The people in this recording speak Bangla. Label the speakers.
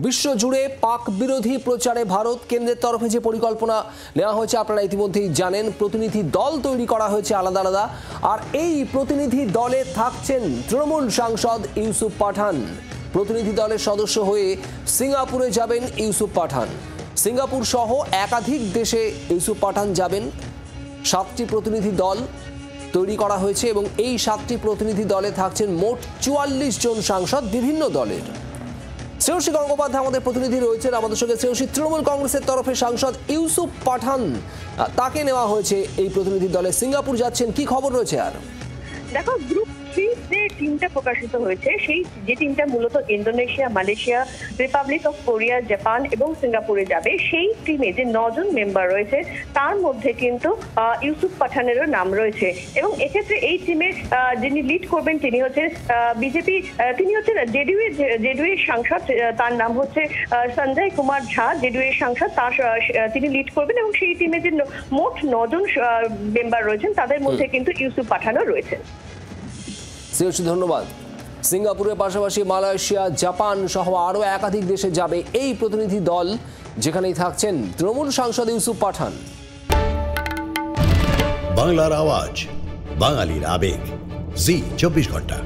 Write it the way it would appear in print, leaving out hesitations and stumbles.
Speaker 1: বিশ্বজুড়ে পাক বিরোধী প্রচারে ভারত কেন্দ্রের তরফে যে পরিকল্পনা নেওয়া হয়েছে আপনারা ইতিমধ্যেই জানেন। প্রতিনিধি দল তৈরি করা হয়েছে আলাদা আলাদা, আর এই প্রতিনিধি দলে থাকছেন তৃণমূল সাংসদ ইউসুফ পাঠান। প্রতিনিধি দলের সদস্য হয়ে সিঙ্গাপুরে যাবেন ইউসুফ পাঠান। সিঙ্গাপুর সহ একাধিক দেশে ইউসুফ পাঠান যাবেন। 7টি প্রতিনিধি দল তৈরি করা হয়েছে এবং এই 7টি প্রতিনিধি দলে থাকছেন মোট 44 জন সাংসদ বিভিন্ন দলের। শ্রেয়সী গঙ্গোপাধ্যায় আমাদের প্রতিনিধি রয়েছেন আমাদের সঙ্গে। শ্রেয়সী, তৃণমূল কংগ্রেসের তরফে সাংসদ ইউসুফ পাঠান, তাকে নেওয়া হয়েছে এই প্রতিনিধি দলে। সিঙ্গাপুর যাচ্ছেন, কি খবর রয়েছে? আর
Speaker 2: দেখো, গ্রুপ 3 যে টিমটা প্রকাশিত হয়েছে, সেই যে টিমটা মূলত Indonesia, Malaysia, Republic of Korea, Japan এবং সিঙ্গাপুরে যাবে, সেই টিমে যে 9 জন মেম্বার রয়েছে তার মধ্যে কিন্তু ইউসুফ পাঠানেরও নাম রয়েছে। এবং এক্ষেত্রে এই টিমে যিনি লিড করবেন তিনি হচ্ছে বিজেপি, তিনি হচ্ছে জেডিইউ এর সাংসদ, তার নাম হচ্ছে সঞ্জয় কুমার ঝা। জেডিইউ এর সাংসদ, তিনি লিড করবেন এবং সেই টিমে যে মোট 9 জন মেম্বার রয়েছেন তাদের মধ্যে কিন্তু ইউসুফ পাঠানও রয়েছেন।
Speaker 1: শ্রেয়সী, ধন্যবাদ। সিঙ্গাপুরের পাশাপাশি মালয়েশিয়া, জাপান সহ আরও একাধিক দেশে যাবে এই প্রতিনিধি দল, যেখানেই থাকছেন তৃণমূল সাংসদ ইউসুফ পাঠান।
Speaker 3: বাংলার আওয়াজ, বাঙালির আবেগ, জি 24 ঘন্টা।